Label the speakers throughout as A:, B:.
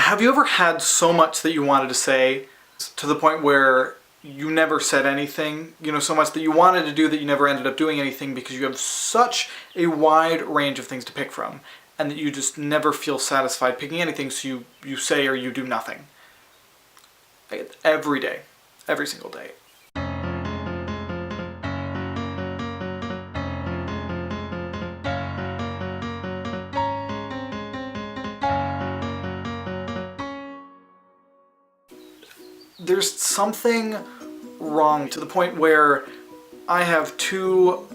A: Have you ever had so much that you wanted to say to the point where you never said anything? You know, so much that you wanted to do that you never ended up doing anything because you have such a wide range of things to pick from, and that you just never feel satisfied picking anything, so you say or you do nothing. Every day. Every single day. There's something wrong to the point where I have two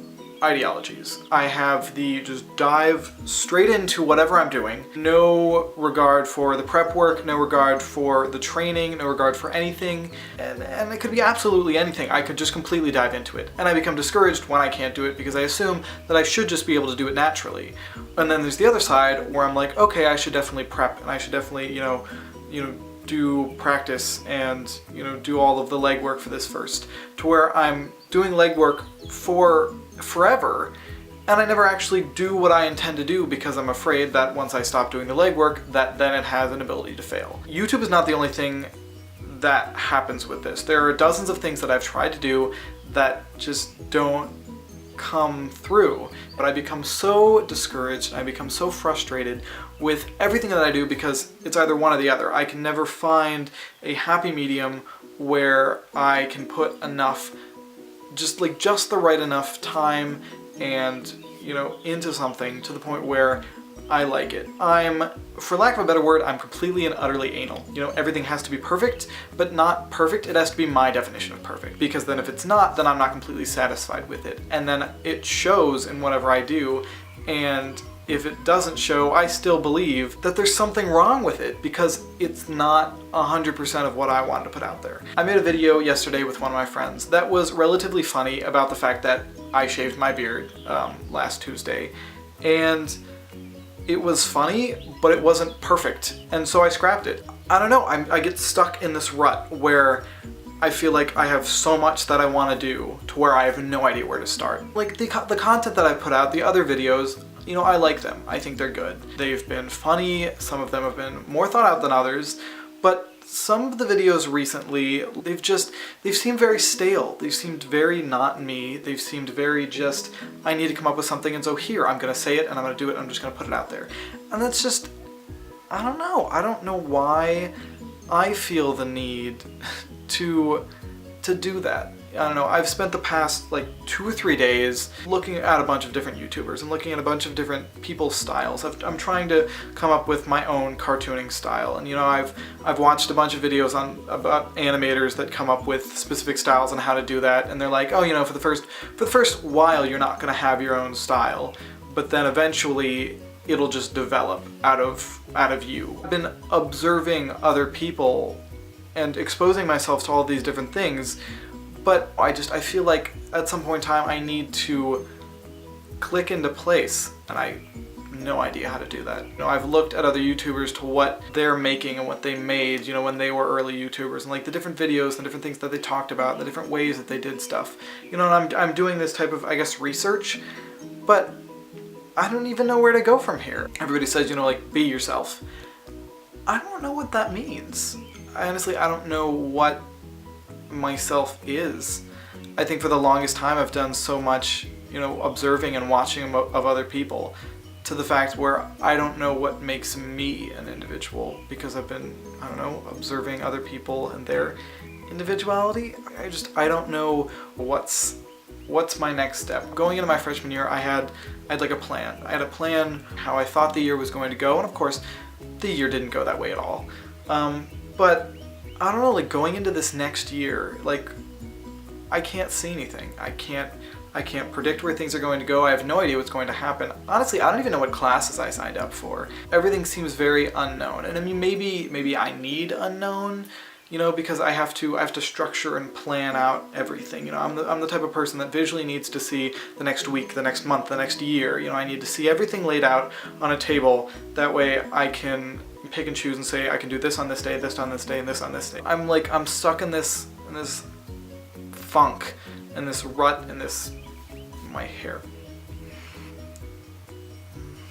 A: ideologies. I have the just dive straight into whatever I'm doing, no regard for the prep work, no regard for the training, no regard for anything, and it could be absolutely anything. I could just completely dive into it, and I become discouraged when I can't do it because I assume that I should just be able to do it naturally. And then there's the other side where I'm like, okay, I should definitely prep, and I should definitely, you know, do practice and, do all of the legwork for this first, to where I'm doing legwork for forever and I never actually do what I intend to do because I'm afraid that once I stop doing the legwork, that then it has an ability to fail. YouTube is not the only thing that happens with this. There are dozens of things that I've tried to do that just don't come through, but I become so discouraged and I become so frustrated with everything that I do because it's either one or the other. I can never find a happy medium where I can put enough, just the right enough time and, into something to the point where I like it. For lack of a better word, I'm completely and utterly anal. Everything has to be perfect, but not perfect. It has to be my definition of perfect, because then if it's not, then I'm not completely satisfied with it. And then it shows in whatever I do, and if it doesn't show, I still believe that there's something wrong with it because it's not 100% of what I wanted to put out there. I made a video yesterday with one of my friends that was relatively funny about the fact that I shaved my beard last Tuesday, and it was funny, but it wasn't perfect, and so I scrapped it. I don't know, I get stuck in this rut where I feel like I have so much that I want to do to where I have no idea where to start. Like the content that I put out, the other videos, I like them. I think they're good. They've been funny, some of them have been more thought out than others, but some of the videos recently, they've seemed very stale. They've seemed very not me. They've seemed very just, I need to come up with something, and so here, I'm gonna say it, and I'm gonna do it, and I'm just gonna put it out there. And that's just, I don't know. I don't know why I feel the need to do that. I don't know, I've spent the past 2 or 3 days looking at a bunch of different YouTubers and looking at a bunch of different people's styles. I'm trying to come up with my own cartooning style, and I've watched a bunch of videos about animators that come up with specific styles and how to do that, and they're like, oh, for the first while you're not gonna have your own style, but then eventually it'll just develop out of you. I've been observing other people and exposing myself to all these different things, but I feel like at some point in time I need to click into place, and I have no idea how to do that. I've looked at other YouTubers to what they're making and what they made, when they were early YouTubers, and the different videos and different things that they talked about, and the different ways that they did stuff. And I'm doing this type of, research, but I don't even know where to go from here. Everybody says, be yourself. I don't know what that means. Honestly, I don't know what myself is. I think for the longest time I've done so much, observing and watching of other people, to the fact where I don't know what makes me an individual because I've been, observing other people and their individuality. I don't know what's my next step. Going into my freshman year, I had a plan. I had a plan how I thought the year was going to go, and of course the year didn't go that way at all. But I don't know, going into this next year, I can't see anything. I can't predict where things are going to go. I have no idea what's going to happen. Honestly, I don't even know what classes I signed up for. Everything seems very unknown. And I mean, maybe I need unknown, because I have to structure and plan out everything. I'm the type of person that visually needs to see the next week, the next month, the next year. I need to see everything laid out on a table. That way I can pick and choose and say, I can do this on this day, this on this day, and this on this day. I'm stuck in this funk, in this rut, in my hair.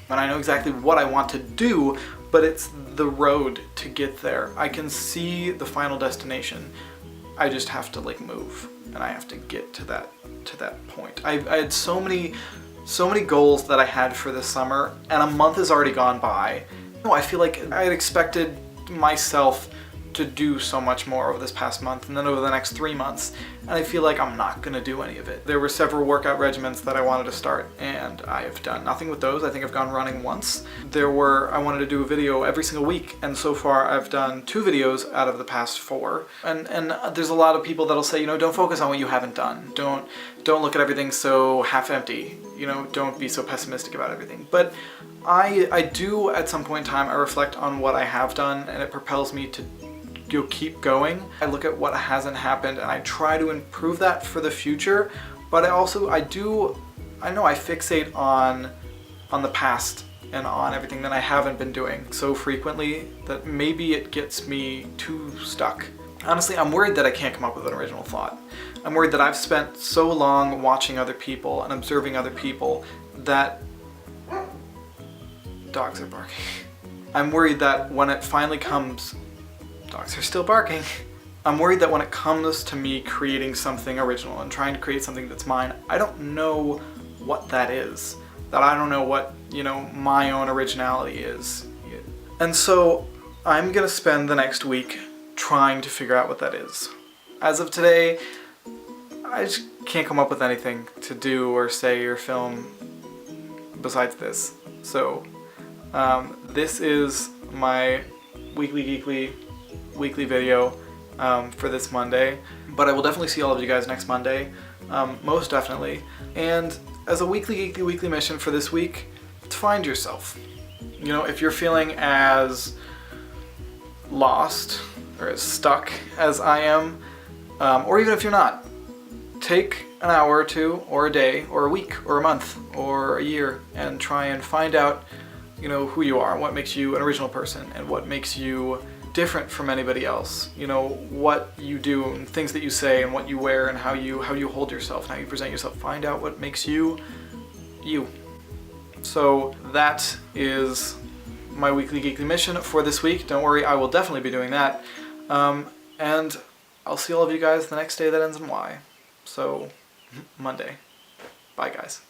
A: And I know exactly what I want to do, but it's the road to get there. I can see the final destination. I just have to like move, and I have to get to that point. I had so many goals that I had for this summer, and a month has already gone by. No, I feel like I had expected myself to do so much more over this past month and then over the next 3 months, and I feel like I'm not gonna do any of it. There were several workout regimens that I wanted to start, and I have done nothing with those. I think I've gone running once. I wanted to do a video every single week, and so far I've done 2 videos out of the past 4. And there's a lot of people that'll say, you know, don't focus on what you haven't done. Don't look at everything so half empty. You know, don't be so pessimistic about everything. But I do, at some point in time, I reflect on what I have done, and it propels me to keep going. I look at what hasn't happened and I try to improve that for the future, but I fixate on the past and on everything that I haven't been doing so frequently that maybe it gets me too stuck. Honestly, I'm worried that I can't come up with an original thought. I'm worried that I've spent so long watching other people and observing other people that dogs are barking. I'm worried that when it finally comes, dogs are still barking. I'm worried that when it comes to me creating something original and trying to create something that's mine, I don't know what that is. That I don't know what, you know, my own originality is. And so I'm gonna spend the next week trying to figure out what that is. As of today, I just can't come up with anything to do or say or film besides this. So this is my weekly video for this Monday, but I will definitely see all of you guys next Monday, most definitely. And as a weekly mission for this week, to find yourself. You know, if you're feeling as lost or as stuck as I am, or even if you're not, take an hour or 2 or a day or a week or a month or a year and try and find out, you know, who you are, what makes you an original person, and what makes you different from anybody else. You know, what you do and things that you say and what you wear and how you hold yourself and how you present yourself. Find out what makes you you. So that is my weekly mission for this week. Don't worry, I will definitely be doing that. And I'll see all of you guys the next day that ends in Y. So Monday. Bye guys.